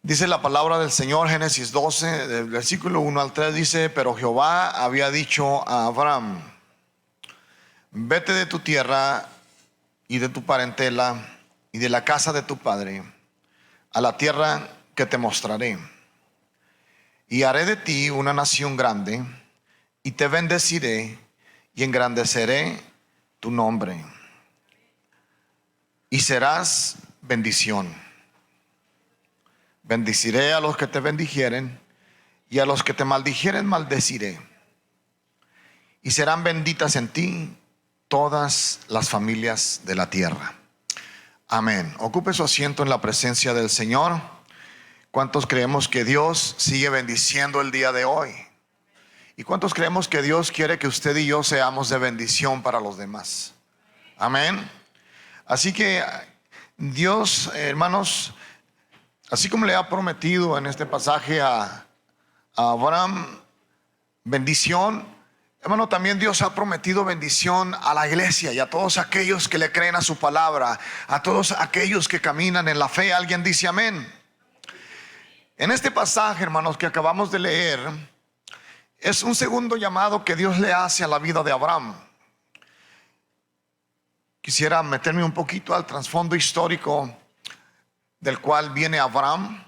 Dice la palabra del Señor, Génesis 12, del versículo 1 al 3, dice: pero Jehová había dicho a Abraham: vete de tu tierra y de tu parentela y de la casa de tu padre a la tierra que te mostraré, y haré de ti una nación grande, y te bendeciré y engrandeceré tu nombre, y serás bendición. Bendeciré a los que te bendijeren, y a los que te maldijeren maldeciré, y serán benditas en ti todas las familias de la tierra. Amén. Ocupe su asiento en la presencia del Señor. ¿Cuántos creemos que Dios sigue bendiciendo el día de hoy? ¿Y cuántos creemos que Dios quiere que usted y yo seamos de bendición para los demás? Amén. Así que Dios, hermanos, así como le ha prometido en este pasaje a Abraham bendición, hermano, también Dios ha prometido bendición a la iglesia y a todos aquellos que le creen a su palabra, a todos aquellos que caminan en la fe. Alguien dice amén. En este pasaje, hermanos, que acabamos de leer, es un segundo llamado que Dios le hace a la vida de Abraham. Quisiera meterme un poquito al trasfondo histórico del cual viene Abraham.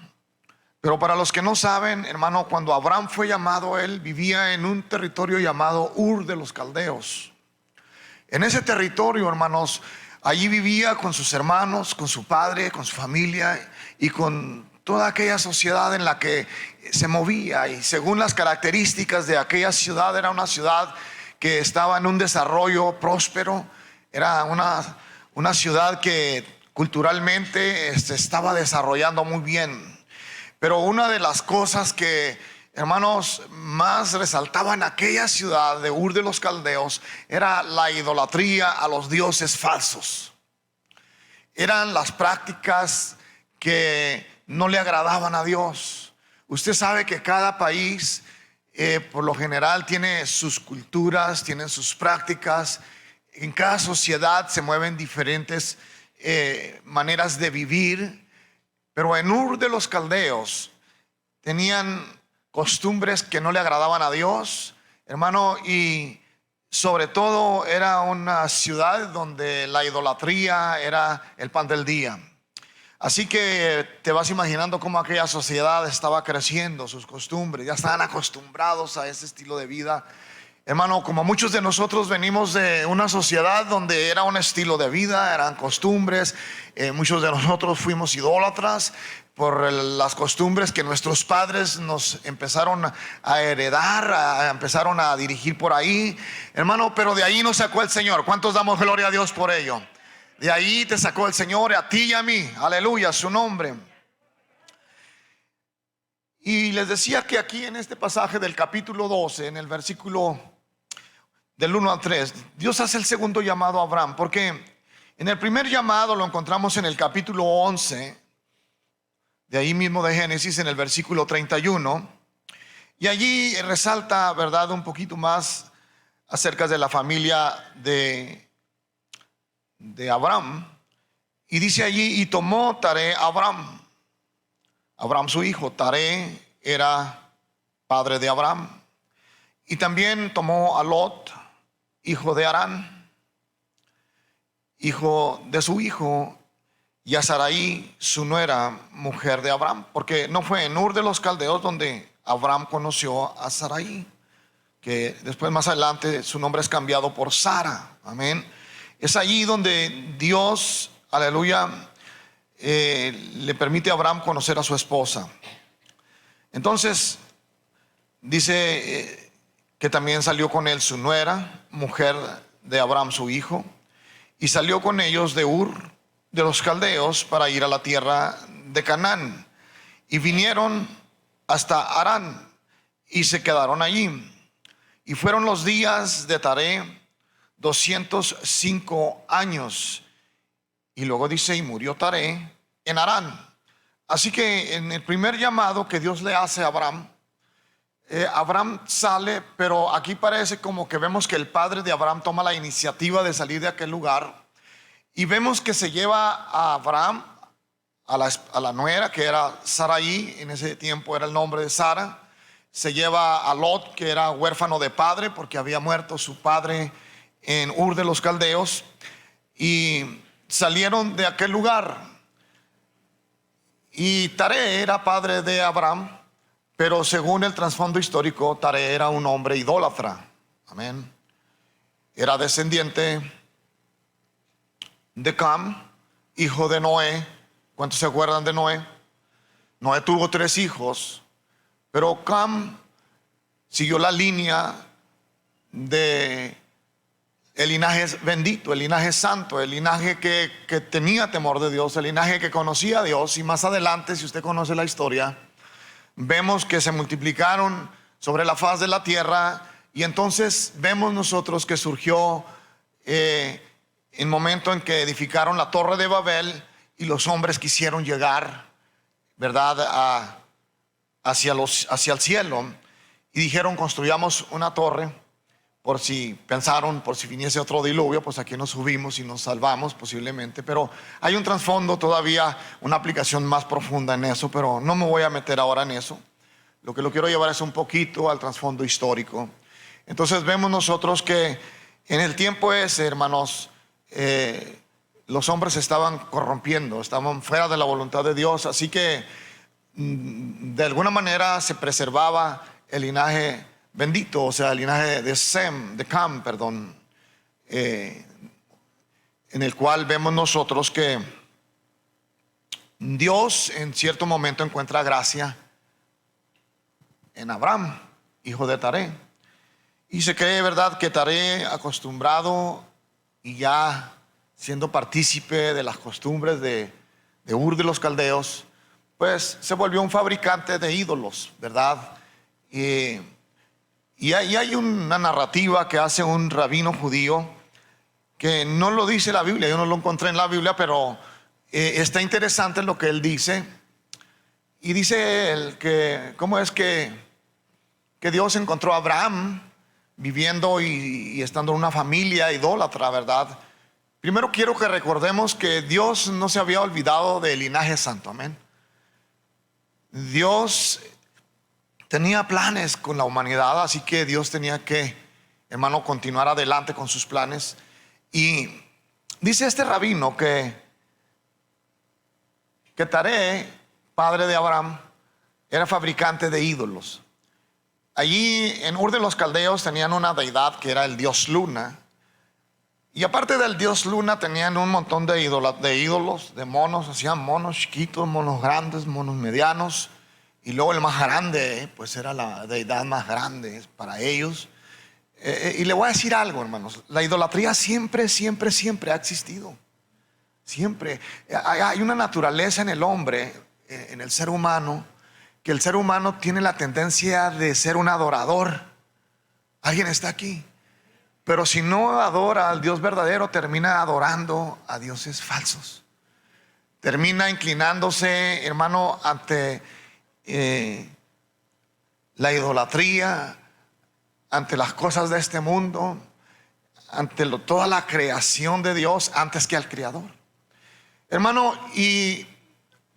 Pero para los que no saben, hermano, cuando Abraham fue llamado, él vivía en un territorio llamado Ur de los Caldeos. En ese territorio, hermanos, allí vivía con sus hermanos, con su padre, con su familia y con toda aquella sociedad en la que se movía. Y según las características de aquella ciudad, era una ciudad que estaba en un desarrollo próspero. Era una ciudad que culturalmente se estaba desarrollando muy bien. Pero una de las cosas que, hermanos, más resaltaba en aquella ciudad de Ur de los Caldeos era la idolatría a los dioses falsos. Eran las prácticas que no le agradaban a Dios. Usted sabe que cada país por lo general tiene sus culturas, tienen sus prácticas. En cada sociedad se mueven diferentes maneras de vivir. Pero en Ur de los Caldeos tenían costumbres que no le agradaban a Dios, hermano, y sobre todo era una ciudad donde la idolatría era el pan del día. Así que te vas imaginando cómo aquella sociedad estaba creciendo, sus costumbres, ya estaban acostumbrados a ese estilo de vida. Hermano, como muchos de nosotros venimos de una sociedad donde era un estilo de vida, eran costumbres, muchos de nosotros fuimos idólatras por las costumbres que nuestros padres nos empezaron a heredar, empezaron a dirigir por ahí, hermano, pero de ahí nos sacó el Señor. ¿Cuántos damos gloria a Dios por ello? De ahí te sacó el Señor, a ti y a mí, aleluya, su nombre. Y les decía que aquí en este pasaje del capítulo 12, en el versículo del 1 al 3, Dios hace el segundo llamado a Abraham, porque en el primer llamado lo encontramos en el capítulo 11, de ahí mismo de Génesis, en el versículo 31, y allí resalta, verdad, un poquito más acerca de la familia de Abraham, y dice allí: y tomó Taré a Abraham su hijo. Taré era padre de Abraham. Y también tomó a Lot, hijo de Harán, hijo de su hijo, y a Sarai, su nuera, mujer de Abraham. Porque no fue en Ur de los Caldeos donde Abraham conoció a Sarai, que después más adelante su nombre es cambiado por Sara. Amén. Es allí donde Dios, aleluya, le permite a Abraham conocer a su esposa. Entonces dice que también salió con él su nuera, mujer de Abraham su hijo, y salió con ellos de Ur de los Caldeos para ir a la tierra de Canaán, y vinieron hasta Harán y se quedaron allí. Y fueron los días de Taré 205 años. Y luego dice: y murió Taré en Harán. Así que en el primer llamado que Dios le hace a Abraham, Abraham sale, pero aquí parece como que vemos que el padre de Abraham toma la iniciativa de salir de aquel lugar, y vemos que se lleva a Abraham, a la nuera, que era Sarai, en ese tiempo era el nombre de Sara. Se lleva a Lot, que era huérfano de padre porque había muerto su padre en Ur de los Caldeos, y salieron de aquel lugar. Y Taré era padre de Abraham, pero según el trasfondo histórico, Taré era un hombre idólatra. Amén. Era descendiente de Cam, hijo de Noé. ¿Cuántos se acuerdan de Noé? Noé tuvo 3 hijos, pero Cam siguió la línea de el linaje bendito, el linaje santo, el linaje que tenía temor de Dios, el linaje que conocía a Dios. Y más adelante, si usted conoce la historia, vemos que se multiplicaron sobre la faz de la tierra. Y entonces vemos nosotros que surgió el momento en que edificaron la torre de Babel, y los hombres quisieron llegar, ¿verdad?, hacia el cielo, y dijeron: construyamos una torre, por si pensaron, por si viniese otro diluvio, pues aquí nos subimos y nos salvamos posiblemente. Pero hay un trasfondo todavía, una aplicación más profunda en eso, pero no me voy a meter ahora en eso. Lo que lo quiero llevar es un poquito al trasfondo histórico. Entonces vemos nosotros que en el tiempo ese, hermanos, los hombres se estaban corrompiendo, estaban fuera de la voluntad de Dios. Así que de alguna manera se preservaba el linaje bendito, o sea, el linaje de Cam, perdón, en el cual vemos nosotros que Dios en cierto momento encuentra gracia en Abraham, hijo de Taré. Y se cree, ¿verdad?, que Taré, acostumbrado y ya siendo partícipe de las costumbres de Ur de los Caldeos, pues se volvió un fabricante de ídolos, ¿verdad? Y hay una narrativa que hace un rabino judío, que no lo dice la Biblia, yo no lo encontré en la Biblia, pero está interesante lo que él dice. Y dice él que cómo es que Dios encontró a Abraham viviendo y estando en una familia idólatra, ¿verdad? Primero quiero que recordemos que Dios no se había olvidado del linaje santo, amén. Dios tenía planes con la humanidad, así que Dios tenía que, hermano, continuar adelante con sus planes. Y dice este rabino que Taré, padre de Abraham, era fabricante de ídolos. Allí en Ur de los Caldeos tenían una deidad que era el dios Luna. Y aparte del dios Luna tenían un montón de ídolos, de monos. Hacían monos chiquitos, monos grandes, monos medianos. Y luego el más grande, pues era la deidad más grande para ellos. Y le voy a decir algo, hermanos. La idolatría siempre ha existido. Siempre. Hay una naturaleza en el hombre, en el ser humano, que el ser humano tiene la tendencia de ser un adorador. ¿Alguien está aquí? Pero si no adora al Dios verdadero, termina adorando a dioses falsos. Termina inclinándose, hermano, ante la idolatría, ante las cosas de este mundo, ante toda la creación de Dios antes que al Creador. Hermano, y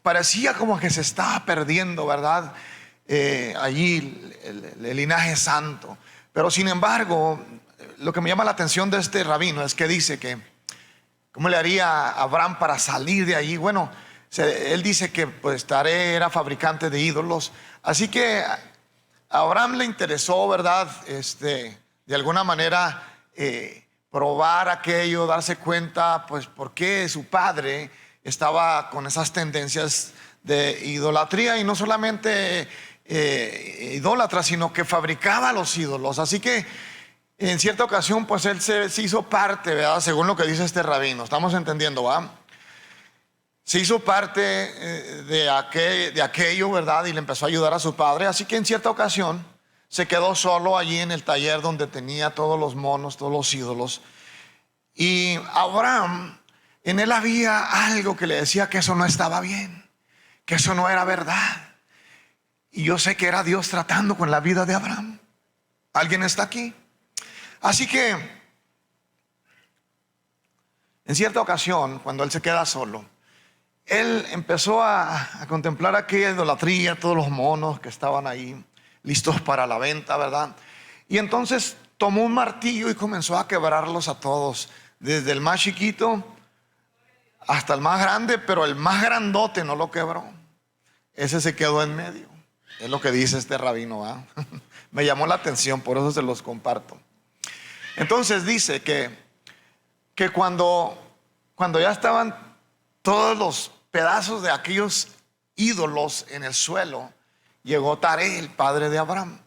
parecía como que se estaba perdiendo, ¿verdad? Allí el linaje santo. Pero sin embargo, lo que me llama la atención de este rabino es que dice que ¿cómo le haría Abraham para salir de allí? Bueno, él dice que pues Taré era fabricante de ídolos. Así que a Abraham le interesó, ¿verdad? De alguna manera probar aquello, darse cuenta pues por qué su padre estaba con esas tendencias de idolatría. Y no solamente idólatra, sino que fabricaba los ídolos. Así que en cierta ocasión pues él se hizo parte, ¿verdad? Según lo que dice este rabino. ¿Estamos entendiendo, va? Se hizo parte de aquello, ¿verdad? Y le empezó a ayudar a su padre. Así que en cierta ocasión se quedó solo allí en el taller donde tenía todos los monos, todos los ídolos. Y Abraham, en él había algo que le decía que eso no estaba bien, que eso no era verdad. Y yo sé que era Dios tratando con la vida de Abraham. ¿Alguien está aquí? Así que en cierta ocasión, cuando él se queda solo, él empezó a contemplar aquella idolatría, todos los monos que estaban ahí listos para la venta, ¿verdad? Y entonces tomó un martillo y comenzó a quebrarlos a todos, desde el más chiquito hasta el más grande, pero el más grandote no lo quebró. Ese se quedó en medio. Es lo que dice este rabino, ¿verdad? Me llamó la atención, por eso se los comparto. Entonces dice que cuando ya estaban todos los pedazos de aquellos ídolos en el suelo, llegó Taré, el padre de Abraham.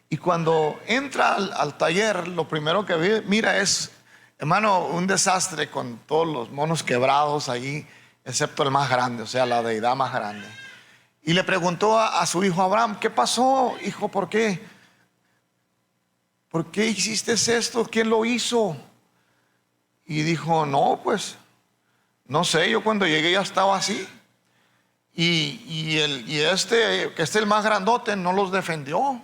Y cuando entra al taller, lo primero que mira es, hermano, un desastre con todos los monos quebrados allí, excepto el más grande, o sea, la deidad más grande. Y le preguntó a su hijo Abraham: ¿qué pasó, hijo? ¿Por qué? ¿Por qué hiciste esto? ¿Quién lo hizo? Y dijo: no, pues no sé, yo cuando llegué ya estaba así. Y este, que es el más grandote, no los defendió.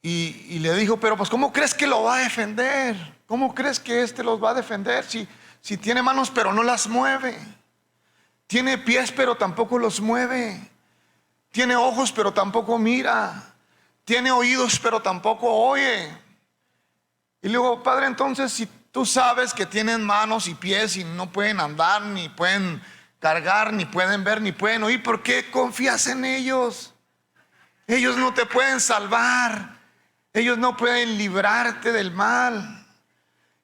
Y le dijo: pero pues ¿cómo crees que lo va a defender? ¿Cómo crees que este los va a defender si tiene manos pero no las mueve? Tiene pies pero tampoco los mueve. Tiene ojos pero tampoco mira. Tiene oídos pero tampoco oye. Y le digo: padre, entonces si tú sabes que tienen manos y pies y no pueden andar, ni pueden cargar, ni pueden ver, ni pueden oír, ¿por qué confías en ellos? Ellos no te pueden salvar. Ellos no pueden librarte del mal.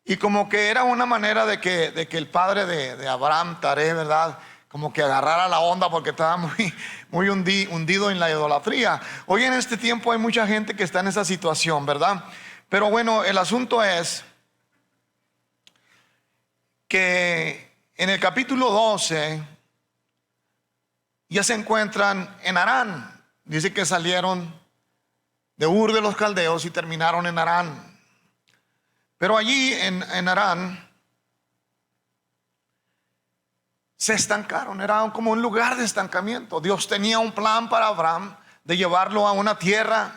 Y como que era una manera de que el padre de Abraham, Taré, ¿verdad?, como que agarrara la onda, porque estaba muy hundido en la idolatría. Hoy en este tiempo hay mucha gente que está en esa situación, ¿verdad? Pero bueno, el asunto es que en el capítulo 12 ya se encuentran en Harán. Dice que salieron de Ur de los Caldeos y terminaron en Harán. Pero allí en Harán se estancaron. Era como un lugar de estancamiento. Dios tenía un plan para Abraham de llevarlo a una tierra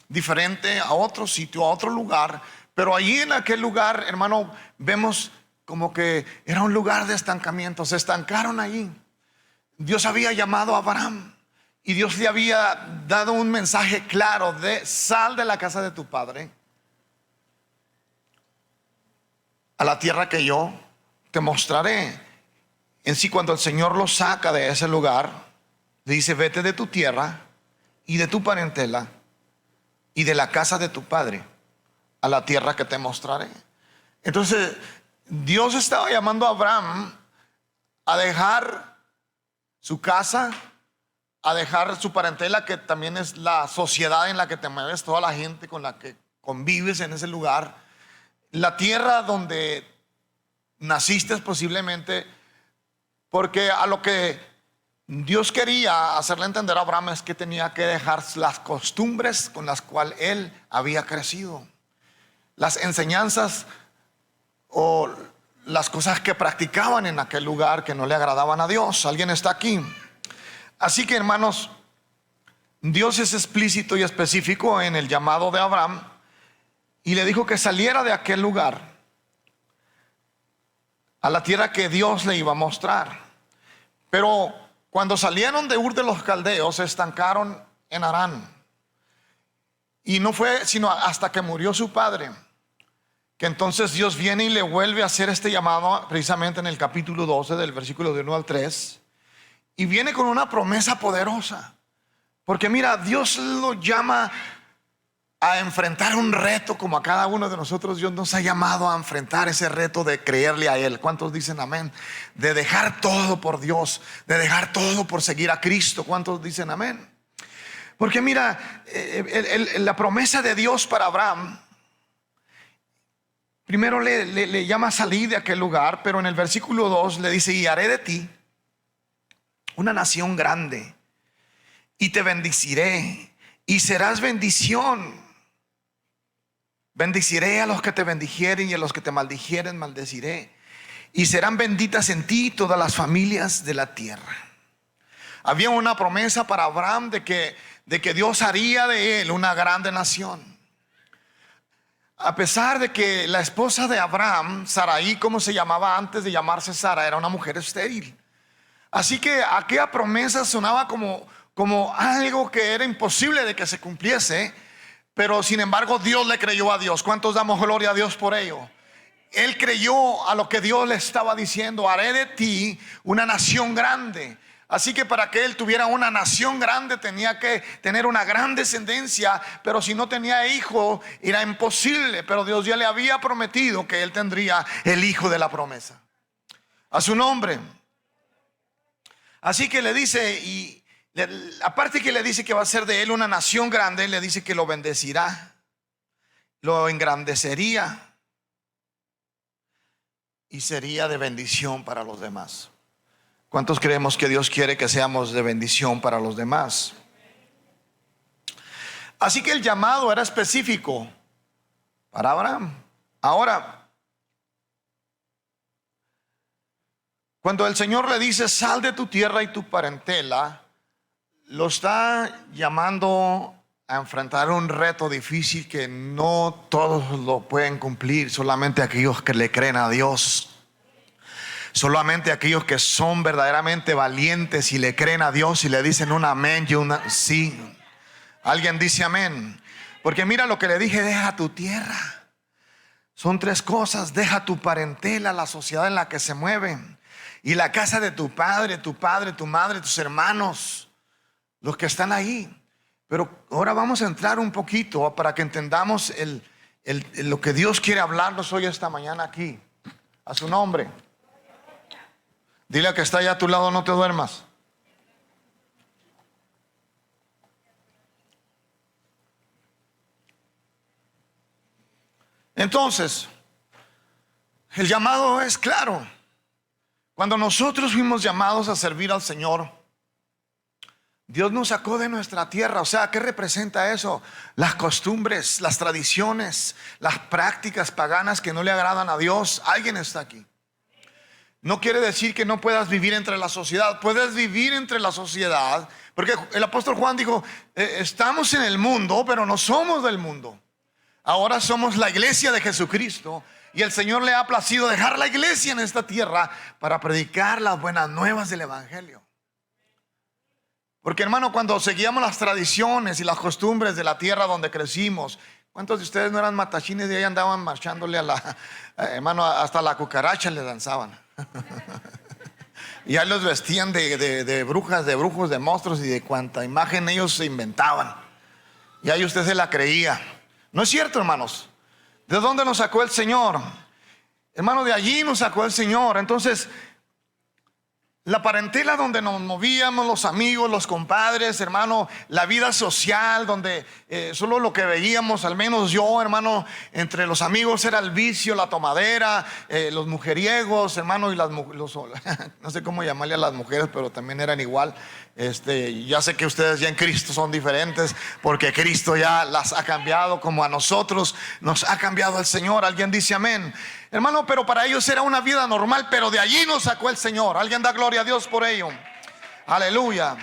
diferente, a otro sitio, a otro lugar. Pero allí en aquel lugar, hermano, vemos como que era un lugar de estancamiento. Se estancaron allí. Dios había llamado a Abraham y Dios le había dado un mensaje claro de: sal de la casa de tu padre a la tierra que yo te mostraré. En sí, cuando el Señor lo saca de ese lugar, le dice: vete de tu tierra y de tu parentela y de la casa de tu padre a la tierra que te mostraré. Entonces Dios estaba llamando a Abraham a dejar su casa, a dejar su parentela, que también es la sociedad en la que te mueves, toda la gente con la que convives en ese lugar, la tierra donde naciste posiblemente, porque a lo que Dios quería hacerle entender a Abraham es que tenía que dejar las costumbres con las cuales él había crecido, las enseñanzas o las cosas que practicaban en aquel lugar que no le agradaban a Dios. ¿Alguien está aquí? Así que, hermanos, Dios es explícito y específico en el llamado de Abraham y le dijo que saliera de aquel lugar a la tierra que Dios le iba a mostrar. Pero cuando salieron de Ur de los Caldeos, se estancaron en Harán. Y no fue sino hasta que murió su padre que entonces Dios viene y le vuelve a hacer este llamado, precisamente en el capítulo 12 del versículo de 1 al 3. Y viene con una promesa poderosa. Porque mira, Dios lo llama a enfrentar un reto, como a cada uno de nosotros. Dios nos ha llamado a enfrentar ese reto de creerle a Él. ¿Cuántos dicen amén? De dejar todo por Dios, de dejar todo por seguir a Cristo. ¿Cuántos dicen amén? Porque mira, la promesa de Dios para Abraham, primero le llama a salir de aquel lugar, pero en el versículo 2 le dice: y haré de ti una nación grande, y te bendeciré, y serás bendición. Bendeciré a los que te bendijeren, y a los que te maldijeren maldeciré, y serán benditas en ti todas las familias de la tierra. Había una promesa para Abraham de que Dios haría de él una grande nación. A pesar de que la esposa de Abraham, Sarai, como se llamaba antes de llamarse Sara, era una mujer estéril. Así que aquella promesa sonaba como algo que era imposible de que se cumpliese. Pero sin embargo Dios le creyó a Dios. ¿Cuántos damos gloria a Dios por ello? Él creyó a lo que Dios le estaba diciendo: haré de ti una nación grande. Así que para que él tuviera una nación grande tenía que tener una gran descendencia. Pero si no tenía hijo era imposible. Pero Dios ya le había prometido que él tendría el hijo de la promesa, a su nombre. Así que le dice, y aparte que le dice que va a ser de él una nación grande, le dice que lo bendecirá, lo engrandecería y sería de bendición para los demás. ¿Cuántos creemos que Dios quiere que seamos de bendición para los demás? Así que el llamado era específico para Abraham. Ahora, cuando el Señor le dice: sal de tu tierra y tu parentela, lo está llamando a enfrentar un reto difícil que no todos lo pueden cumplir. Solamente aquellos que le creen a Dios, solamente aquellos que son verdaderamente valientes y le creen a Dios y le dicen un amén y un sí. Alguien dice amén. Porque mira lo que le dije: deja tu tierra. Son tres cosas: deja tu parentela, la sociedad en la que se mueven, y la casa de tu padre, tu madre, tus hermanos, los que están ahí. Pero ahora vamos a entrar un poquito para que entendamos lo que Dios quiere hablarnos hoy, esta mañana aquí. A su nombre. Dile al que está allá a tu lado: no te duermas. Entonces, el llamado es claro. Cuando nosotros fuimos llamados a servir al Señor, Dios nos sacó de nuestra tierra. O sea, ¿qué representa eso? Las costumbres, las tradiciones, las prácticas paganas que no le agradan a Dios. Alguien está aquí. No quiere decir que no puedas vivir entre la sociedad. Puedes vivir entre la sociedad, porque el apóstol Juan dijo: estamos en el mundo, pero no somos del mundo. Ahora somos la iglesia de Jesucristo. Y el Señor le ha placido dejar la iglesia en esta tierra para predicar las buenas nuevas del evangelio. Porque, hermano, cuando seguíamos las tradiciones y las costumbres de la tierra donde crecimos, ¿cuántos de ustedes no eran matachines y ahí andaban marchándole a la hermano, hasta la cucaracha le danzaban? Y ahí los vestían de brujas, de brujos, de monstruos y de cuanta imagen ellos se inventaban. Y ahí usted se la creía. No es cierto, hermanos. ¿De dónde nos sacó el Señor? Hermano, de allí nos sacó el Señor. Entonces, la parentela donde nos movíamos, los amigos, los compadres, hermano, la vida social donde solo lo que veíamos, al menos yo, hermano, entre los amigos era el vicio, la tomadera, los mujeriegos, hermano, y no sé cómo llamarle a las mujeres, pero también eran igual. Ya sé que ustedes ya en Cristo son diferentes, porque Cristo ya las ha cambiado, como a nosotros nos ha cambiado el Señor. Alguien dice amén. Hermano, pero para ellos era una vida normal, pero de allí nos sacó el Señor. Alguien da gloria a Dios por ello. Aleluya.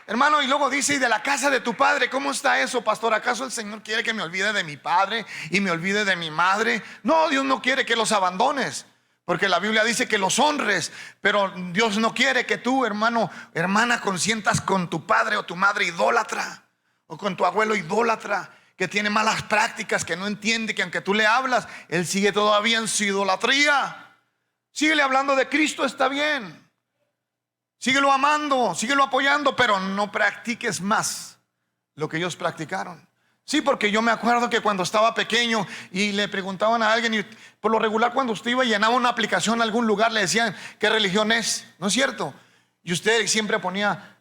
Hermano, y luego dice: y de la casa de tu padre. ¿Cómo está eso, pastor? ¿Acaso el Señor quiere que me olvide de mi padre y me olvide de mi madre? No, Dios no quiere que los abandones, porque la Biblia dice que los honres. Pero Dios no quiere que tú, hermano, hermana, consientas con tu padre o tu madre idólatra, o con tu abuelo idólatra, que tiene malas prácticas, que no entiende que aunque tú le hablas, él sigue todavía en su idolatría. Síguele hablando de Cristo, está bien. Síguelo amando, síguelo apoyando, pero no practiques más lo que ellos practicaron. Sí, porque yo me acuerdo que cuando estaba pequeño y le preguntaban a alguien, y por lo regular cuando usted iba y llenaba una aplicación a algún lugar, le decían: ¿qué religión es? ¿No es cierto? Y usted siempre ponía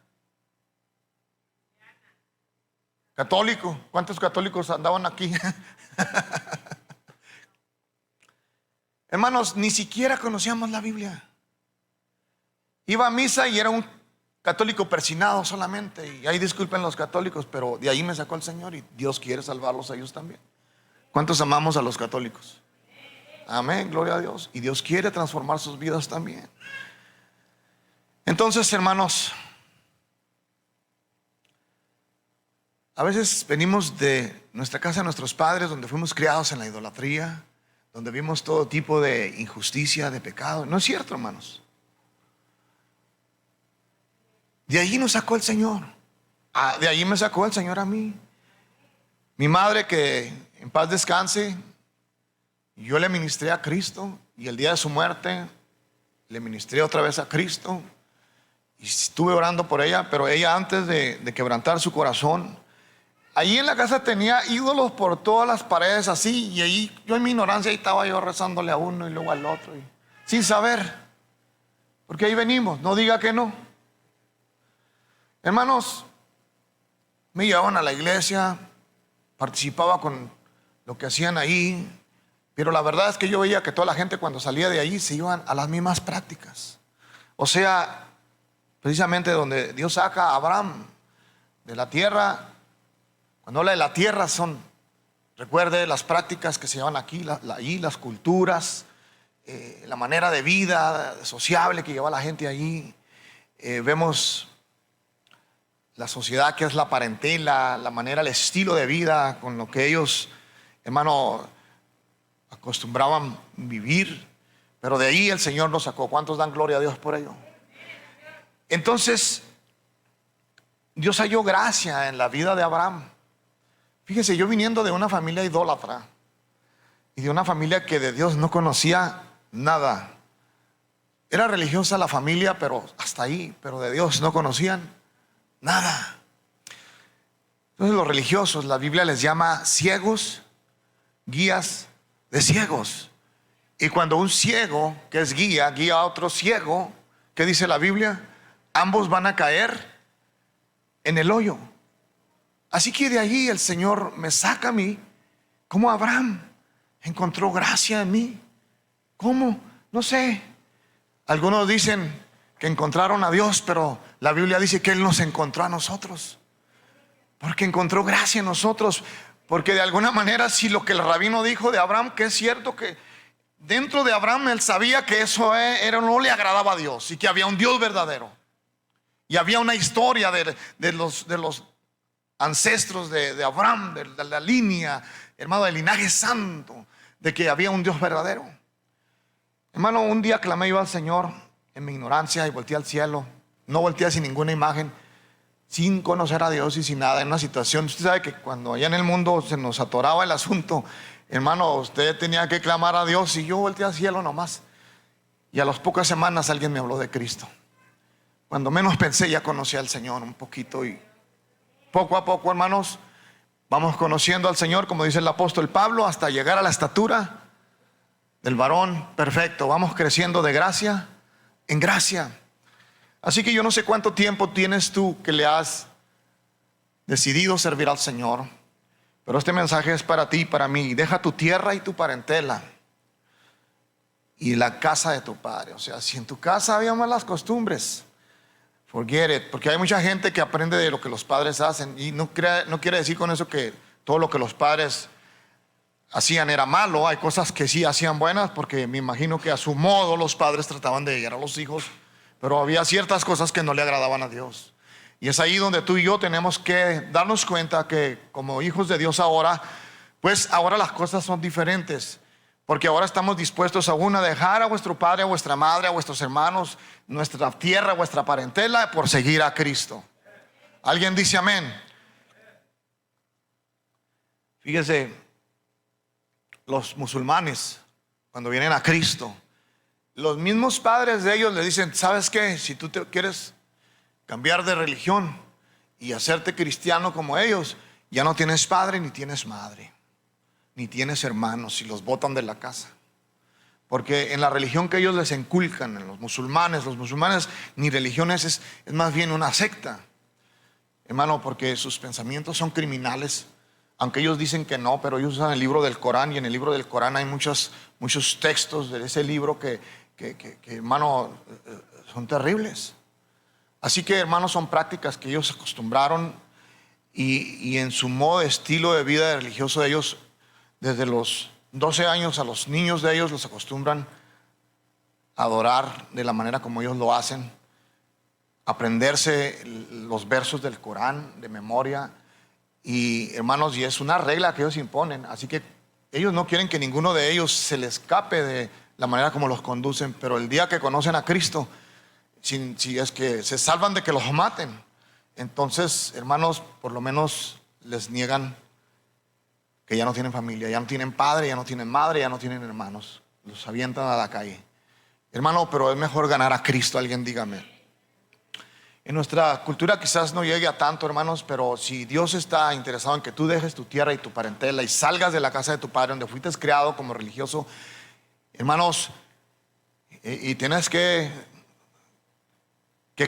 católico. ¿Cuántos católicos andaban aquí? Hermanos, ni siquiera conocíamos la Biblia. Iba a misa y era un católico persinado solamente. Y ahí disculpen los católicos, pero de ahí me sacó el Señor y Dios quiere salvarlos a ellos también. ¿Cuántos amamos a los católicos? Amén, gloria a Dios. Y Dios quiere transformar sus vidas también. Entonces, hermanos, A veces venimos de nuestra casa de nuestros padres, donde fuimos criados en la idolatría, donde vimos todo tipo de injusticia, de pecado. No es cierto, hermanos. De allí nos sacó el Señor. De allí me sacó el Señor a mí. Mi madre, que en paz descanse, yo le ministré a Cristo, y el día de su muerte le ministré otra vez a Cristo, y estuve orando por ella. Pero ella, antes de quebrantar su corazón, allí en la casa tenía ídolos por todas las paredes así, y ahí yo en mi ignorancia ahí estaba yo rezándole a uno y luego al otro, sin saber, porque ahí venimos, no diga que no. Hermanos, me llevaban a la iglesia, participaba con lo que hacían ahí, pero la verdad es que yo veía que toda la gente cuando salía de ahí se iban a las mismas prácticas. O sea, precisamente donde Dios saca a Abraham de la tierra. Cuando habla de la tierra recuerde las prácticas que se llevan aquí, allí, las culturas, la manera de vida sociable que lleva la gente allí. Vemos la sociedad que es la parentela, la manera, el estilo de vida con lo que ellos, hermano, acostumbraban vivir. Pero de ahí el Señor nos sacó. ¿Cuántos dan gloria a Dios por ello? Entonces, Dios halló gracia en la vida de Abraham. Fíjese, yo viniendo de una familia idólatra y de una familia que de Dios no conocía nada. Era religiosa la familia, pero hasta ahí, pero de Dios no conocían nada. Entonces los religiosos, la Biblia les llama ciegos, guías de ciegos. Y cuando un ciego que es guía a otro ciego, ¿qué dice la Biblia? Ambos van a caer en el hoyo. Así que de allí el Señor me saca a mí, como Abraham encontró gracia en mí. ¿Cómo? No sé. Algunos dicen que encontraron a Dios, pero la Biblia dice que Él nos encontró a nosotros, porque encontró gracia en nosotros. Porque de alguna manera, si lo que el rabino dijo de Abraham, que es cierto, que dentro de Abraham él sabía que eso no le agradaba a Dios, y que había un Dios verdadero, y había una historia de los ancestros de Abraham, de la línea, hermano, del linaje santo, de que había un Dios verdadero. Hermano, un día clamé yo al Señor en mi ignorancia y volteé al cielo. No volteé sin ninguna imagen, sin conocer a Dios y sin nada, en una situación. Usted sabe que cuando allá en el mundo se nos atoraba el asunto, hermano, usted tenía que clamar a Dios, y yo volteé al cielo nomás. Y a las pocas semanas alguien me habló de Cristo. Cuando menos pensé, ya conocí al Señor un poquito, y poco a poco, hermanos, vamos conociendo al Señor, como dice el apóstol Pablo, hasta llegar a la estatura del varón perfecto. Vamos creciendo de gracia en gracia. Así que yo no sé cuánto tiempo tienes tú que le has decidido servir al Señor, pero este mensaje es para ti y para mí. Deja tu tierra y tu parentela y la casa de tu padre. O sea, si en tu casa había malas costumbres, forget it. Porque hay mucha gente que aprende de lo que los padres hacen, y no quiere decir con eso que todo lo que los padres hacían era malo. Hay cosas que sí hacían buenas, porque me imagino que a su modo los padres trataban de guiar a los hijos, pero había ciertas cosas que no le agradaban a Dios. Y es ahí donde tú y yo tenemos que darnos cuenta que como hijos de Dios ahora, pues ahora las cosas son diferentes. Porque ahora estamos dispuestos aún a dejar a vuestro padre, a vuestra madre, a vuestros hermanos, nuestra tierra, vuestra parentela, por seguir a Cristo. ¿Alguien dice amén? Fíjese, los musulmanes, cuando vienen a Cristo, los mismos padres de ellos le dicen: ¿sabes qué? Si tú te quieres cambiar de religión y hacerte cristiano como ellos, ya no tienes padre ni tienes madre, ni tienes hermanos, y los botan de la casa. Porque en la religión que ellos les inculcan, en los musulmanes ni religiones, es más bien una secta, hermano, porque sus pensamientos son criminales. Aunque ellos dicen que no, pero ellos usan el libro del Corán, y en el libro del Corán hay muchos textos de ese libro que hermano, son terribles. Así que, hermanos, son prácticas que ellos se acostumbraron, y en su modo de estilo de vida religioso de ellos, desde los 12 años a los niños de ellos los acostumbran a adorar de la manera como ellos lo hacen, aprenderse los versos del Corán de memoria. Y hermanos, y es una regla que ellos imponen. Así que ellos no quieren que ninguno de ellos se le escape de la manera como los conducen. Pero el día que conocen a Cristo, si es que se salvan de que los maten, entonces, hermanos, por lo menos les niegan que ya no tienen familia, ya no tienen padre, ya no tienen madre, ya no tienen hermanos. Los avientan a la calle. Hermano, pero es mejor ganar a Cristo. Alguien dígame. En nuestra cultura quizás no llegue a tanto, hermanos, pero si Dios está interesado en que tú dejes tu tierra y tu parentela y salgas de la casa de tu padre donde fuiste criado como religioso, hermanos, y tienes que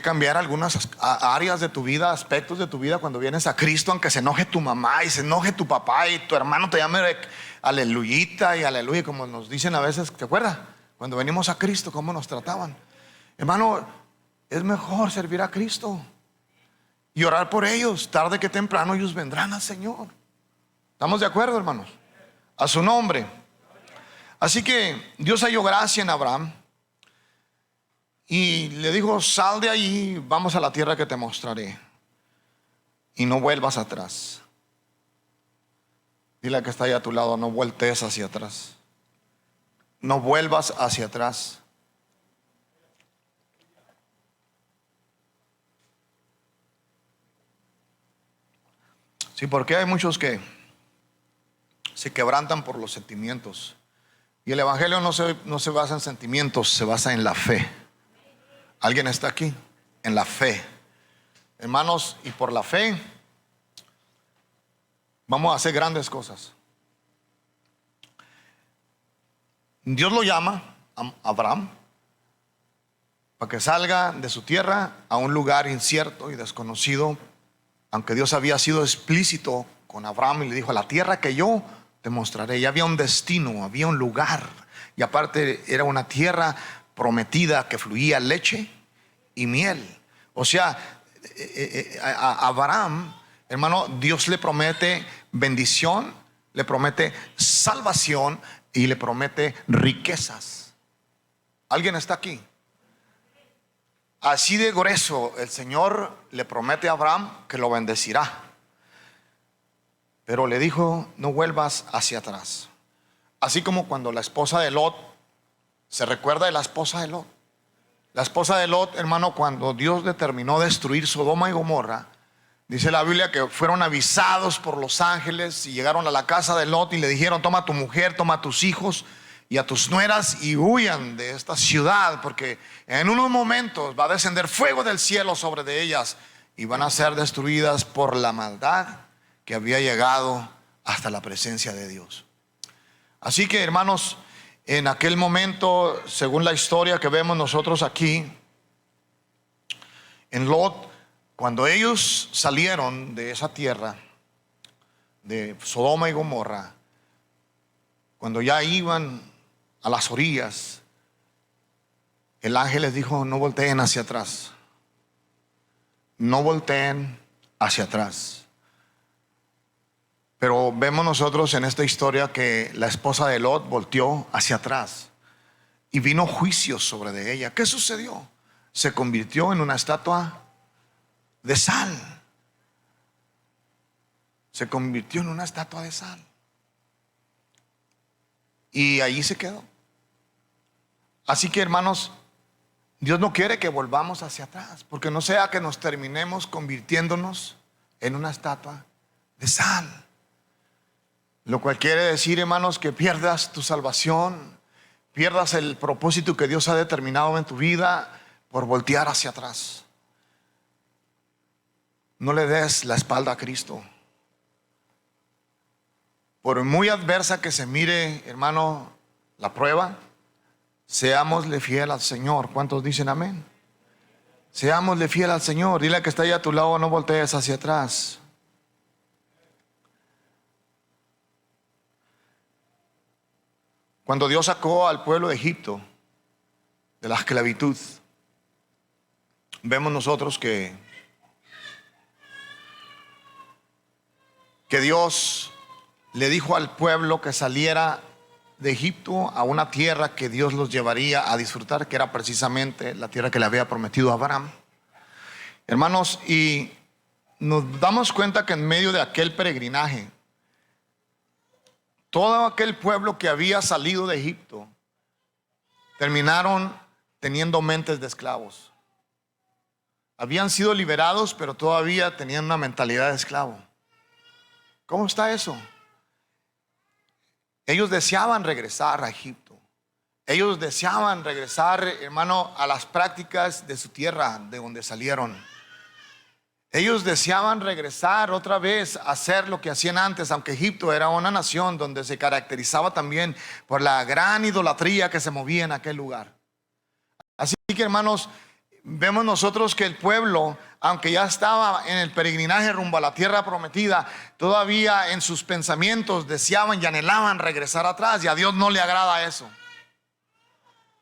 cambiar algunas áreas de tu vida, aspectos de tu vida cuando vienes a Cristo, aunque se enoje tu mamá y se enoje tu papá y tu hermano te llame aleluyita y aleluya, como nos dicen a veces. ¿Te acuerdas? Cuando venimos a Cristo, cómo nos trataban. Hermano, es mejor servir a Cristo y orar por ellos. Tarde que temprano ellos vendrán al Señor. ¿Estamos de acuerdo, hermanos? A su nombre. Así que Dios halló gracia en Abraham y le dijo: sal de ahí, vamos a la tierra que te mostraré y no vuelvas atrás. Dile a que está ahí a tu lado: no voltees hacia atrás, no vuelvas hacia atrás. Sí, porque hay muchos que se quebrantan por los sentimientos. Y el evangelio no se basa en sentimientos, se basa en la fe. ¿Alguien está aquí? En la fe. Hermanos, y por la fe vamos a hacer grandes cosas. Dios lo llama a Abraham para que salga de su tierra a un lugar incierto y desconocido, aunque Dios había sido explícito con Abraham y le dijo: la tierra que yo te mostraré. Y había un destino, había un lugar, y aparte era una tierra prometida que fluía leche y miel. O sea, a Abraham, hermano, Dios le promete bendición, le promete salvación y le promete riquezas. ¿Alguien está aquí? Así de grueso el Señor le promete a Abraham que lo bendecirá. Pero le dijo: no vuelvas hacia atrás. Así como cuando la esposa de Lot, se recuerda de la esposa de Lot. La esposa de Lot, hermano, cuando Dios determinó destruir Sodoma y Gomorra, dice la Biblia que fueron avisados por los ángeles y llegaron a la casa de Lot y le dijeron: toma a tu mujer, toma a tus hijos y a tus nueras y huyan de esta ciudad, porque en unos momentos va a descender fuego del cielo sobre de ellas y van a ser destruidas por la maldad que había llegado hasta la presencia de Dios. Así que, hermanos, en aquel momento, según la historia que vemos nosotros aquí, en Lot, cuando ellos salieron de esa tierra de Sodoma y Gomorra, cuando ya iban a las orillas, el ángel les dijo: no volteen hacia atrás, no volteen hacia atrás. Pero vemos nosotros en esta historia que la esposa de Lot volteó hacia atrás y vino juicio sobre de ella. ¿Qué sucedió? Se convirtió en una estatua de sal. Se convirtió en una estatua de sal. Y allí se quedó. Así que, hermanos, Dios no quiere que volvamos hacia atrás, porque no sea que nos terminemos convirtiéndonos en una estatua de sal. Lo cual quiere decir, hermanos, que pierdas tu salvación, pierdas el propósito que Dios ha determinado en tu vida por voltear hacia atrás. No le des la espalda a Cristo. Por muy adversa que se mire, hermano, la prueba, seámosle fiel al Señor. ¿Cuántos dicen amén? Seámosle fiel al Señor. Dile al que está ahí a tu lado: no voltees hacia atrás. Cuando Dios sacó al pueblo de Egipto de la esclavitud, vemos nosotros que Dios le dijo al pueblo que saliera de Egipto a una tierra que Dios los llevaría a disfrutar, que era precisamente la tierra que le había prometido a Abraham. Hermanos, y nos damos cuenta que en medio de aquel peregrinaje, todo aquel pueblo que había salido de Egipto terminaron teniendo mentes de esclavos. Habían sido liberados, pero todavía tenían una mentalidad de esclavo. ¿Cómo está eso? Ellos deseaban regresar a Egipto. Ellos deseaban regresar, hermano, a las prácticas de su tierra, de donde salieron. Ellos deseaban regresar otra vez a hacer lo que hacían antes, aunque Egipto era una nación donde se caracterizaba también por la gran idolatría que se movía en aquel lugar. Así que, hermanos, vemos nosotros que el pueblo, aunque ya estaba en el peregrinaje rumbo a la tierra prometida, todavía en sus pensamientos deseaban y anhelaban regresar atrás, y a Dios no le agrada eso.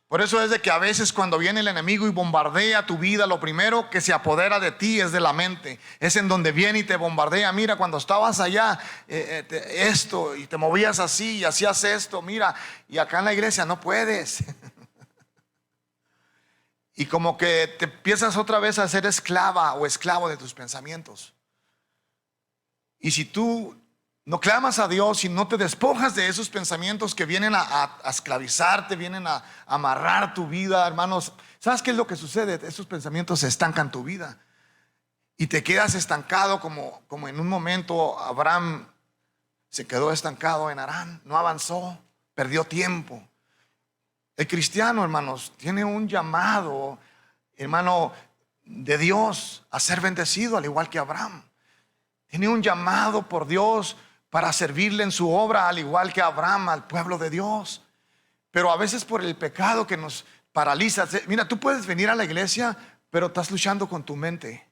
Por eso es de que a veces cuando viene el enemigo y bombardea tu vida, lo primero que se apodera de ti es de la mente. Es en donde viene y te bombardea. Mira, cuando estabas allá, esto, y te movías así y hacías esto, mira, y acá en la iglesia no puedes. Y como que te empiezas otra vez a ser esclava o esclavo de tus pensamientos. Y si tú no clamas a Dios y no te despojas de esos pensamientos que vienen a esclavizarte, vienen a amarrar tu vida, hermanos, ¿sabes qué es lo que sucede? Esos pensamientos estancan tu vida y te quedas estancado, como en un momento Abraham se quedó estancado en Harán, no avanzó, perdió tiempo. El cristiano, hermanos, tiene un llamado, hermano, de Dios a ser bendecido, al igual que Abraham. Tiene un llamado por Dios para servirle en su obra, al igual que Abraham, al pueblo de Dios. Pero a veces por el pecado que nos paraliza. Mira, tú puedes venir a la iglesia, pero estás luchando con tu mente,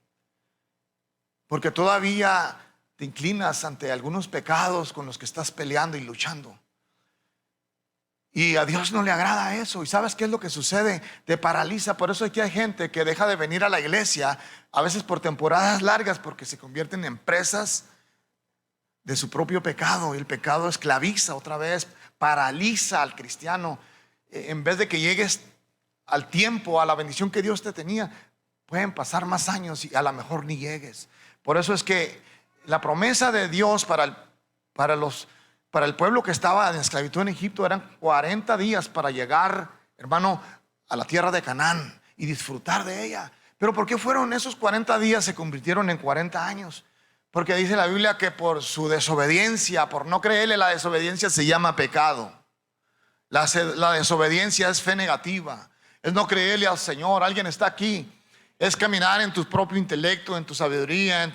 porque todavía te inclinas ante algunos pecados con los que estás peleando y luchando. Y a Dios no le agrada eso. ¿Y sabes qué es lo que sucede? Te paraliza. Por eso aquí hay gente que deja de venir a la iglesia, a veces por temporadas largas, porque se convierten en presas de su propio pecado. Y el pecado esclaviza otra vez, paraliza al cristiano. En vez de que llegues al tiempo, a la bendición que Dios te tenía, pueden pasar más años y a lo mejor ni llegues. Por eso es que la promesa de Dios para el pueblo que estaba en esclavitud en Egipto eran 40 días para llegar, hermano, a la tierra de Canaán y disfrutar de ella. Pero ¿por qué fueron esos 40 días? Se convirtieron en 40 años. Porque dice la Biblia que por su desobediencia, por no creerle, la desobediencia se llama pecado. La desobediencia es fe negativa, es no creerle al Señor. Alguien está aquí, es caminar en tu propio intelecto, en tu sabiduría, en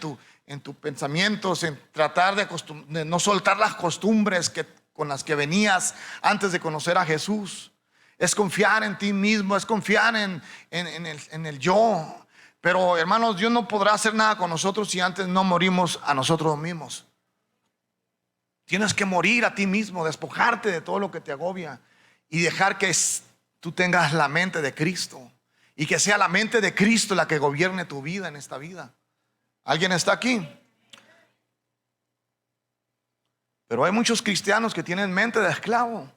tus pensamientos, en tratar de no soltar las costumbres con las que venías antes de conocer a Jesús. Es confiar en ti mismo, es confiar en el yo. Pero hermanos, Dios no podrá hacer nada con nosotros si antes no morimos a nosotros mismos. Tienes que morir a ti mismo, despojarte de todo lo que te agobia y dejar que tú tengas la mente de Cristo, y que sea la mente de Cristo la que gobierne tu vida en esta vida. ¿Alguien está aquí? Pero hay muchos cristianos que tienen mente de esclavo.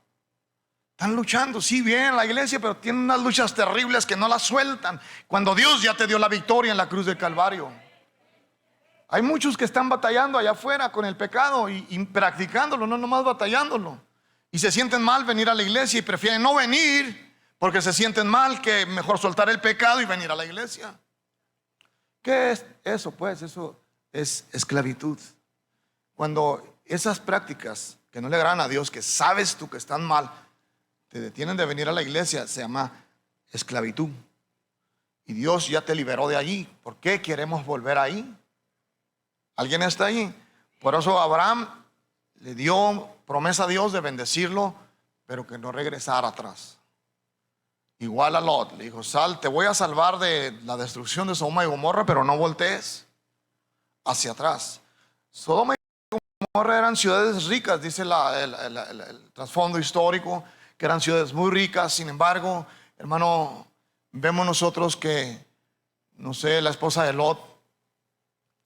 Están luchando, sí, bien en la iglesia, pero tienen unas luchas terribles que no las sueltan, cuando Dios ya te dio la victoria en la cruz del Calvario. Hay muchos que están batallando allá afuera con el pecado y practicándolo, no nomás batallándolo. Y se sienten mal venir a la iglesia y prefieren no venir porque se sienten mal, que mejor soltar el pecado y venir a la iglesia. ¿Qué es eso? Pues eso es esclavitud. Cuando esas prácticas que no le agradan a Dios, que sabes tú que están mal, te detienen de venir a la iglesia, se llama esclavitud. Y Dios ya te liberó de allí. ¿Por qué queremos volver ahí? ¿Alguien está ahí? Por eso Abraham le dio promesa a Dios de bendecirlo, pero que no regresara atrás. Igual a Lot, le dijo: sal, te voy a salvar de la destrucción de Sodoma y Gomorra, pero no voltees hacia atrás. Sodoma y Gomorra eran ciudades ricas, dice el trasfondo histórico, que eran ciudades muy ricas. Sin embargo, hermano, vemos nosotros que, no sé, la esposa de Lot,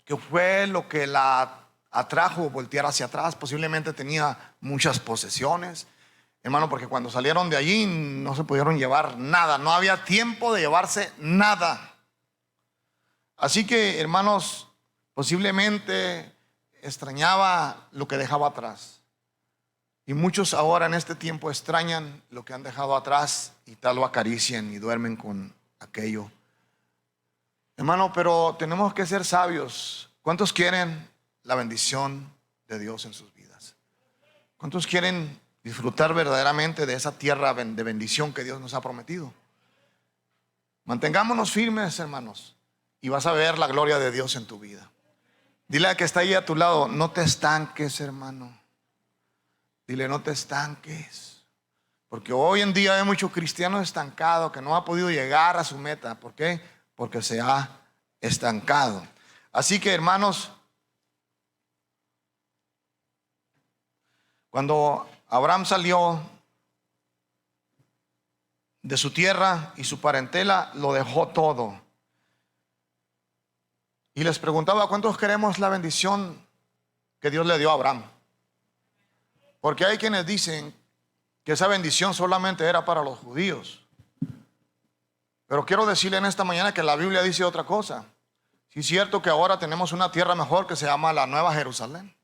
que fue lo que la atrajo voltear hacia atrás. Posiblemente tenía muchas posesiones, hermano, porque cuando salieron de allí no se pudieron llevar nada, no había tiempo de llevarse nada. Así que, hermanos, Posiblemente extrañaba lo que dejaba atrás. Y muchos ahora en este tiempo extrañan lo que han dejado atrás y tal lo acarician y duermen con aquello. Hermano, pero tenemos que ser sabios. ¿Cuántos quieren la bendición de Dios en sus vidas? ¿Cuántos quieren disfrutar verdaderamente de esa tierra de bendición que Dios nos ha prometido? Mantengámonos firmes, hermanos, y vas a ver la gloria de Dios en tu vida. Dile al que está ahí a tu lado: no te estanques, hermano. Dile: no te estanques. Porque hoy en día hay muchos cristianos estancados que no han podido llegar a su meta. ¿Por qué? Porque se ha estancado. Así que, hermanos, cuando Abraham salió de su tierra y su parentela, lo dejó todo. Y les preguntaba: ¿cuántos queremos la bendición que Dios le dio a Abraham? Porque hay quienes dicen que esa bendición solamente era para los judíos. Pero quiero decirle en esta mañana que la Biblia dice otra cosa. Sí, es cierto que ahora tenemos una tierra mejor que se llama la Nueva Jerusalén.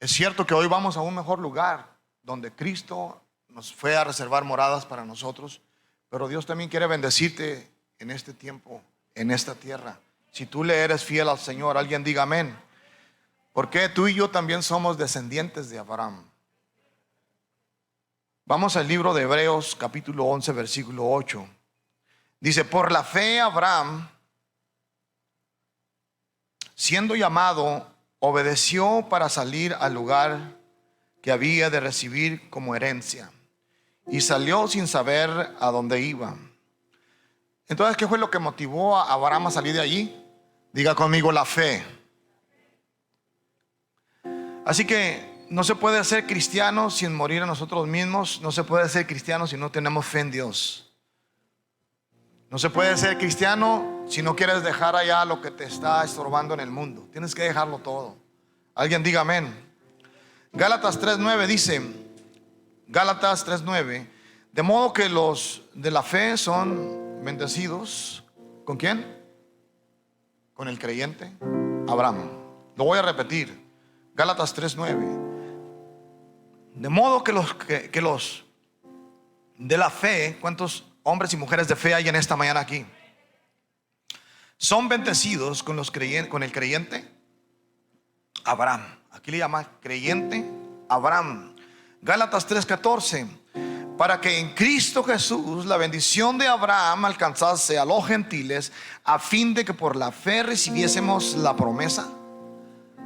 Es cierto que hoy vamos a un mejor lugar donde Cristo nos fue a reservar moradas para nosotros. Pero Dios también quiere bendecirte en este tiempo, en esta tierra. Si tú le eres fiel al Señor, alguien diga amén. Porque tú y yo también somos descendientes de Abraham. Vamos al libro de Hebreos capítulo 11 versículo 8. Dice: por la fe Abraham, siendo llamado, obedeció para salir al lugar que había de recibir como herencia, y salió sin saber a dónde iba. Entonces, ¿qué fue lo que motivó a Abraham a salir de allí? Diga conmigo: la fe. Así que no se puede ser cristiano sin morir a nosotros mismos. No se puede ser cristiano si no tenemos fe en Dios. No se puede ser cristiano si no quieres dejar allá lo que te está estorbando en el mundo. Tienes que dejarlo todo. Alguien diga amén. Gálatas 3:9 dice, Gálatas 3:9, de modo que los de la fe son bendecidos. ¿Con quién? Con el creyente Abraham. Lo voy a repetir. Gálatas 3:9. De modo que los de la fe, ¿cuántos hombres y mujeres de fe hay en esta mañana aquí? Son bendecidos con el creyente Abraham. Aquí le llama creyente Abraham. Gálatas 3:14. Para que en Cristo Jesús la bendición de Abraham alcanzase a los gentiles, a fin de que por la fe recibiésemos la promesa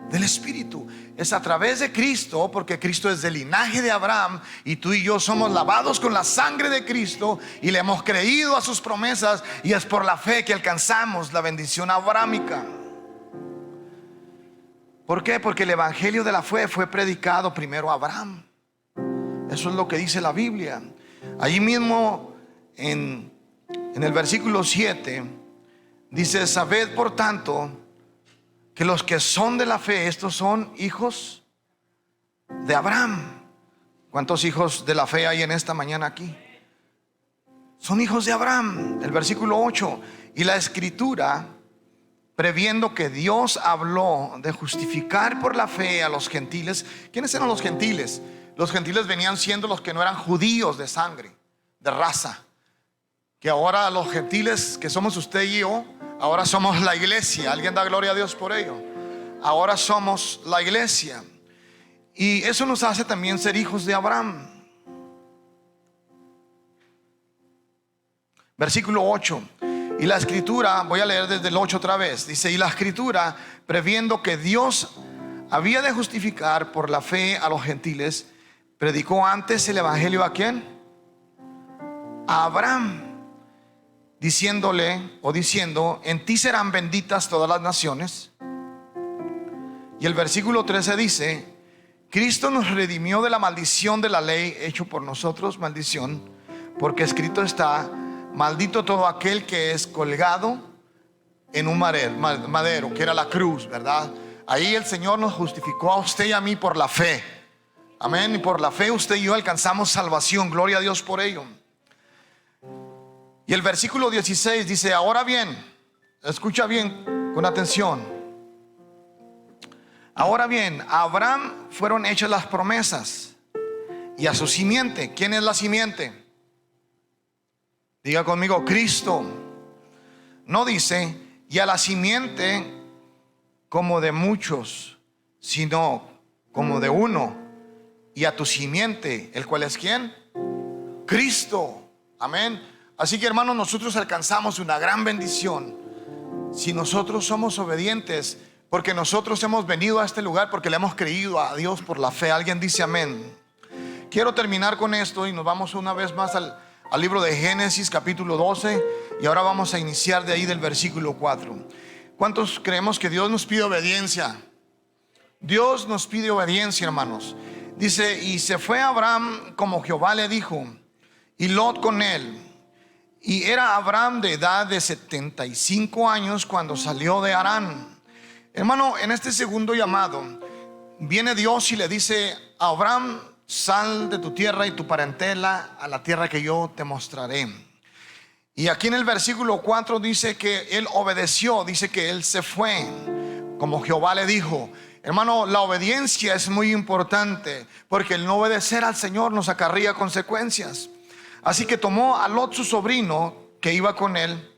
del Espíritu. Es a través de Cristo, porque Cristo es del linaje de Abraham, y tú y yo somos lavados con la sangre de Cristo y le hemos creído a sus promesas, y es por la fe que alcanzamos la bendición abrahámica. ¿Por qué? Porque el evangelio de la fe fue predicado primero a Abraham. Eso es lo que dice la Biblia. Allí mismo en el versículo 7 dice: sabed por tanto que los que son de la fe, estos son hijos de Abraham. ¿Cuántos hijos de la fe hay en esta mañana aquí? Son hijos de Abraham. El versículo 8. Y la escritura, previendo que Dios habló de justificar por la fe a los gentiles. ¿Quiénes eran los gentiles? Los gentiles venían siendo los que no eran judíos de sangre, de raza. Que ahora los gentiles, que somos usted y yo, ahora somos la iglesia. Alguien da gloria a Dios por ello. Ahora somos la iglesia. Y eso nos hace también ser hijos de Abraham. Versículo 8. Y la escritura, voy a leer desde el 8 otra vez. Dice: y la escritura, previendo que Dios había de justificar por la fe a los gentiles, predicó antes el evangelio ¿a quién? A Abraham, diciendo: en ti serán benditas todas las naciones. Y el versículo 13 dice: Cristo nos redimió de la maldición de la ley, hecho por nosotros maldición, porque escrito está: maldito todo aquel que es colgado en un madero, que era la cruz, ¿verdad? Ahí el Señor nos justificó a usted y a mí por la fe. Amén. Y por la fe usted y yo alcanzamos salvación. Gloria a Dios por ello. Y el versículo 16 dice: ahora bien, escucha bien con atención. Ahora bien, a Abraham fueron hechas las promesas y a su simiente. ¿Quién es la simiente? Diga conmigo, Cristo. No dice, y a la simiente como de muchos, sino como de uno. Y a tu simiente, ¿el cual es quién? Cristo. Amén. Así que, hermanos, nosotros alcanzamos una gran bendición si nosotros somos obedientes, porque nosotros hemos venido a este lugar porque le hemos creído a Dios por la fe. Alguien dice amén. Quiero terminar con esto y nos vamos una vez más al libro de Génesis capítulo 12, y ahora vamos a iniciar de ahí del versículo 4. ¿Cuántos creemos que Dios nos pide obediencia? Dios nos pide obediencia, hermanos. Dice, y se fue Abraham como Jehová le dijo, y Lot con él. Y era Abraham de edad de 75 años cuando salió de Harán. Hermano, en este segundo llamado viene Dios y le dice a Abraham: sal de tu tierra y tu parentela a la tierra que yo te mostraré. Y aquí en el versículo 4 dice que él obedeció, dice que él se fue como Jehová le dijo. Hermano, la obediencia es muy importante, porque el no obedecer al Señor nos acarrea consecuencias. Así que tomó a Lot su sobrino que iba con él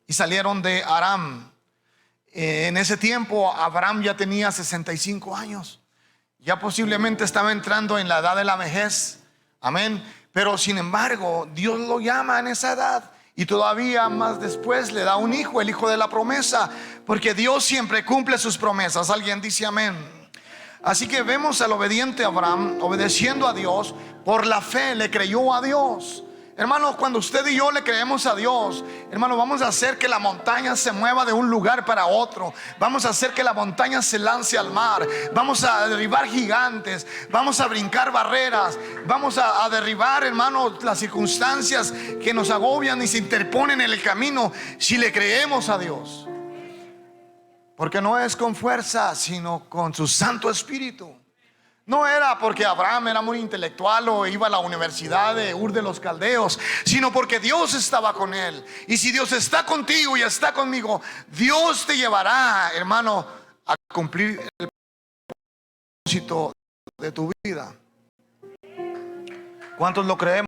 y salieron de Aram. En ese tiempo Abraham ya tenía 65 años. Ya posiblemente estaba entrando en la edad de la vejez. Amén. Pero sin embargo, Dios lo llama en esa edad, y todavía más después le da un hijo, el hijo de la promesa, porque Dios siempre cumple sus promesas. Alguien dice amén. Así que vemos al obediente Abraham obedeciendo a Dios por la fe, le creyó a Dios. Hermanos, cuando usted y yo le creemos a Dios, hermano, vamos a hacer que la montaña se mueva de un lugar para otro. Vamos a hacer que la montaña se lance al mar. Vamos a derribar gigantes. Vamos a brincar barreras. Vamos a derribar, hermano, las circunstancias que nos agobian y se interponen en el camino, si le creemos a Dios. Porque no es con fuerza, sino con su Santo Espíritu. No era porque Abraham era muy intelectual o iba a la universidad de Ur de los Caldeos, sino porque Dios estaba con él. Y si Dios está contigo y está conmigo, Dios te llevará, hermano, a cumplir el propósito de tu vida. ¿Cuántos lo creemos?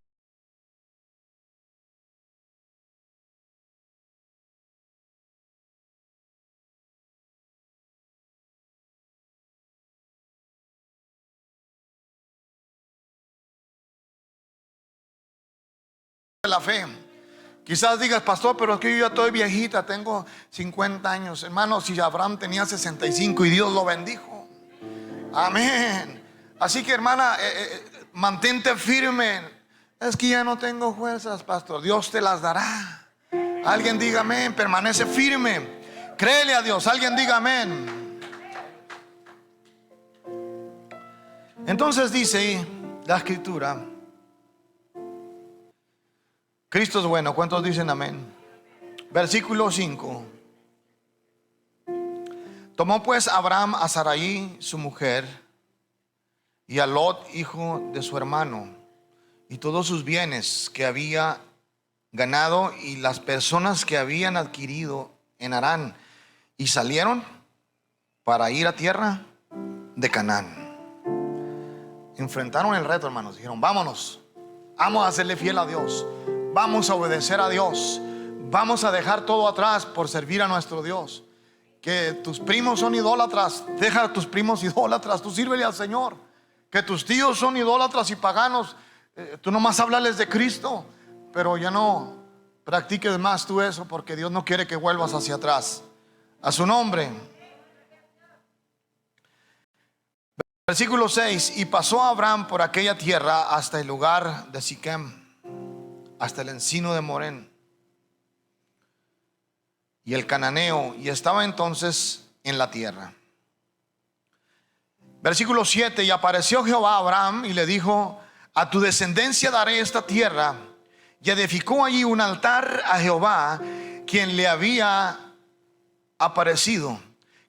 La fe. Quizás digas, pastor, pero es que yo ya estoy viejita, tengo 50 años. Hermano, si Abraham tenía 65 y Dios lo bendijo. Amén. Así que, hermana, mantente firme. Es que ya no tengo fuerzas, pastor. Dios te las dará. Alguien diga amén. Permanece firme. Créele a Dios. Alguien diga amén. Entonces dice la escritura: Cristo es bueno. ¿Cuántos dicen amén? Versículo 5. Tomó pues Abraham a Sarai su mujer, y a Lot hijo de su hermano, y todos sus bienes que había ganado, y las personas que habían adquirido en Harán, y salieron para ir a tierra de Canaán. Enfrentaron el reto, hermanos. Dijeron: vámonos, vamos a serle fiel a Dios. Vamos a obedecer a Dios. Vamos a dejar todo atrás por servir a nuestro Dios. Que tus primos son idólatras, deja a tus primos idólatras, tú sírvele al Señor. Que tus tíos son idólatras y paganos, tú nomás háblales de Cristo, pero ya no practiques más tú eso, porque Dios no quiere que vuelvas hacia atrás. A su nombre. Versículo 6. Y pasó Abraham por aquella tierra hasta el lugar de Siquem, hasta el encino de Morén y el cananeo, y estaba entonces en la tierra. Versículo 7. Y apareció Jehová a Abraham y le dijo: a tu descendencia daré esta tierra. Y edificó allí un altar a Jehová, quien le había aparecido.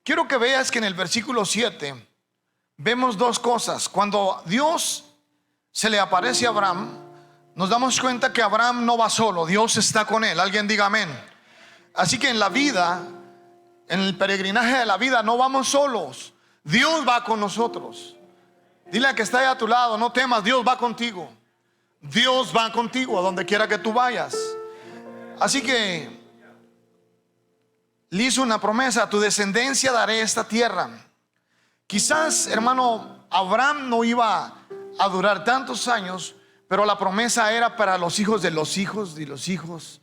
Quiero que veas que en el versículo 7 vemos dos cosas. Cuando Dios se le aparece a Abraham, nos damos cuenta que Abraham no va solo, Dios está con él. Alguien diga amén. Así que en la vida, en el peregrinaje de la vida, no vamos solos, Dios va con nosotros. Dile a que está ahí a tu lado, no temas, Dios va contigo. Dios va contigo a donde quiera que tú vayas. Así que le hizo una promesa: a tu descendencia daré esta tierra. Quizás, hermano, Abraham no iba a durar tantos años, pero la promesa era para los hijos de los hijos y los hijos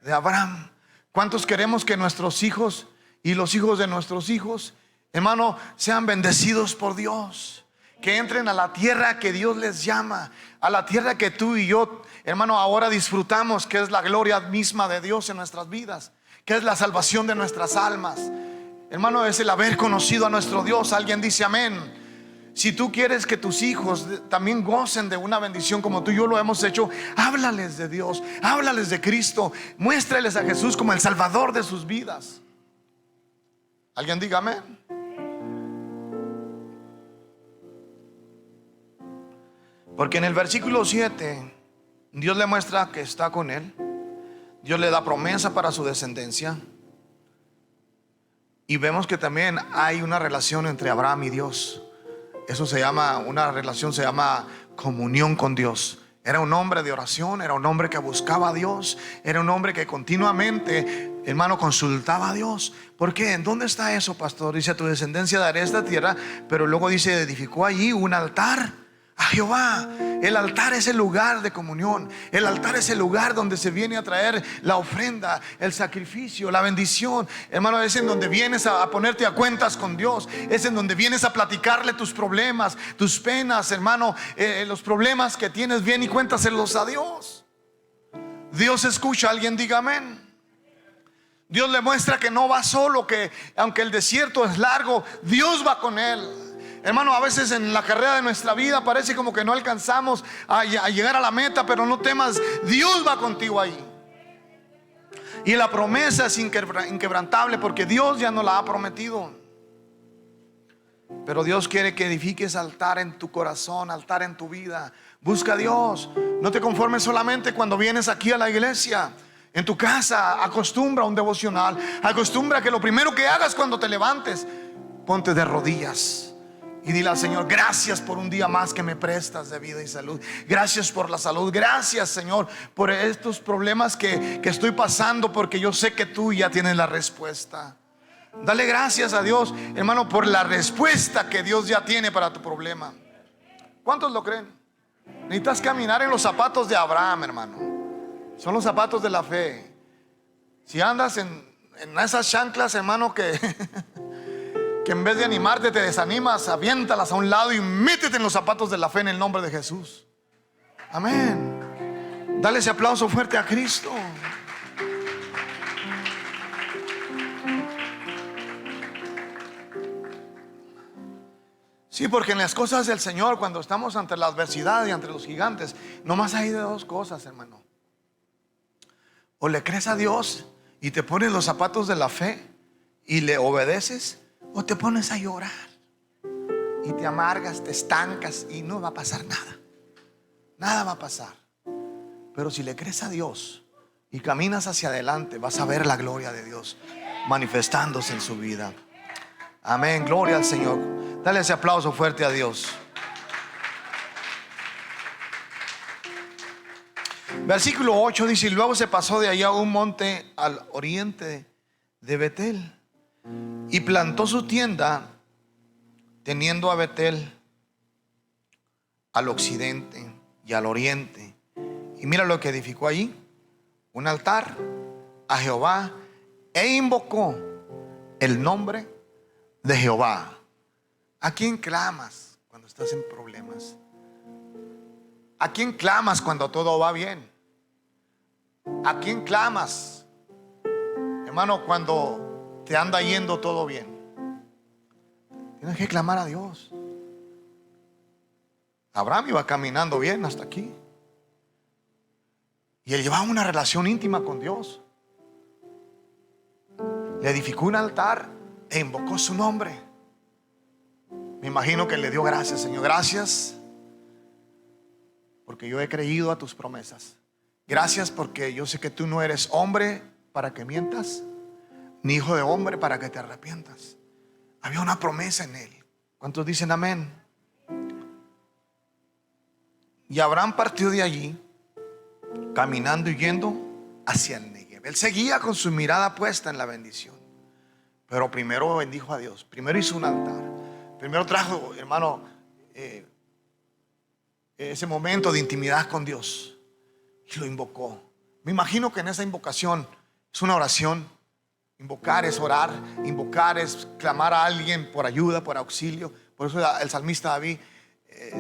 de Abraham. ¿Cuántos queremos que nuestros hijos y los hijos de nuestros hijos, hermano, sean bendecidos por Dios? Que entren a la tierra que Dios les llama, a la tierra que tú y yo, hermano, ahora disfrutamos, que es la gloria misma de Dios en nuestras vidas, que es la salvación de nuestras almas. Hermano, es el haber conocido a nuestro Dios. Alguien dice amén. Si tú quieres que tus hijos también gocen de una bendición como tú y yo lo hemos hecho, háblales de Dios, háblales de Cristo, muéstrales a Jesús como el Salvador de sus vidas. Alguien diga amén. Porque en el versículo 7 Dios le muestra que está con él. Dios le da promesa para su descendencia. Y vemos que también hay una relación entre Abraham y Dios. Eso se llama, una relación se llama comunión con Dios. Era un hombre de oración, era un hombre que buscaba a Dios, era un hombre que continuamente, hermano, consultaba a Dios. ¿Por qué? ¿En dónde está eso, pastor? Dice: a tu descendencia daré esta tierra. Pero luego dice: edificó allí un altar a Jehová. El altar es el lugar de comunión. El altar es el lugar donde se viene a traer la ofrenda, el sacrificio, la bendición. Hermano, es en donde vienes a ponerte a cuentas con Dios. Es en donde vienes a platicarle tus problemas, tus penas, hermano, los problemas que tienes, bien y cuéntaselos a Dios. Dios escucha. Alguien diga amén. Dios le muestra que no va solo, que aunque el desierto es largo, Dios va con él. Hermano, a veces en la carrera de nuestra vida parece como que no alcanzamos a llegar a la meta, pero no temas, Dios va contigo ahí. Y la promesa es inquebrantable, porque Dios ya nos la ha prometido. Pero Dios quiere que edifiques altar en tu corazón, altar en tu vida. Busca a Dios. No te conformes solamente cuando vienes aquí a la iglesia. En tu casa acostumbra un devocional. Acostumbra que lo primero que hagas cuando te levantes, ponte de rodillas y dile al Señor: gracias por un día más que me prestas de vida y salud. Gracias por la salud. Gracias, Señor, por estos problemas que estoy pasando, porque yo sé que tú ya tienes la respuesta. Dale gracias a Dios, hermano, por la respuesta que Dios ya tiene para tu problema. ¿Cuántos lo creen? Necesitas caminar en los zapatos de Abraham, hermano. Son los zapatos de la fe. Si andas en esas chanclas, hermano, que en vez de animarte te desanimas, aviéntalas a un lado y métete en los zapatos de la fe en el nombre de Jesús. Amén. Dale ese aplauso fuerte a Cristo. Sí, porque en las cosas del Señor, cuando estamos ante la adversidad y ante los gigantes, nomás hay de dos cosas, hermano. O le crees a Dios y te pones los zapatos de la fe y le obedeces, o te pones a llorar y te amargas, te estancas y no va a pasar nada. Nada va a pasar. Pero si le crees a Dios y caminas hacia adelante, vas a ver la gloria de Dios manifestándose en su vida. Amén, gloria al Señor. Dale ese aplauso fuerte a Dios. Versículo 8 dice: y luego se pasó de allá a un monte al oriente de Betel y plantó su tienda, teniendo a Betel al occidente y al oriente. Y mira lo que edificó allí: un altar a Jehová, e invocó el nombre de Jehová. ¿A quién clamas cuando estás en problemas? ¿A quién clamas cuando todo va bien? ¿A quién clamas, hermano, cuando te anda yendo todo bien? Tienes que clamar a Dios. Abraham iba caminando bien hasta aquí, y él llevaba una relación íntima con Dios. Le edificó un altar e invocó su nombre. Me imagino que le dio gracias: Señor, gracias porque yo he creído a tus promesas. Gracias porque yo sé que tú no eres hombre para que mientas, ni hijo de hombre para que te arrepientas. Había una promesa en él. ¿Cuántos dicen amén? Y Abraham partió de allí, caminando y yendo hacia el Negev. Él seguía con su mirada puesta en la bendición, pero primero bendijo a Dios. Primero hizo un altar. Primero trajo, hermano, ese momento de intimidad con Dios y lo invocó. Me imagino que en esa invocación es una oración. Invocar es orar, invocar es clamar a alguien por ayuda, por auxilio. Por eso el salmista David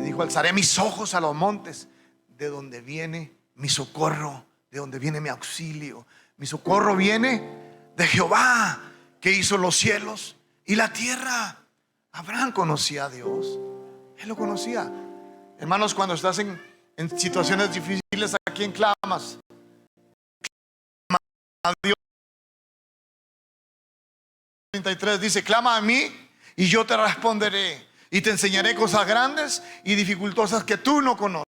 dijo: alzaré mis ojos a los montes, de donde viene mi socorro, de donde viene mi auxilio. Mi socorro viene de Jehová, que hizo los cielos y la tierra. Abraham conocía a Dios, él lo conocía. Hermanos, cuando estás en situaciones difíciles, ¿a quién clamas? A Dios. 33 dice: clama a mí y yo te responderé y te enseñaré cosas grandes y dificultosas que tú no conoces.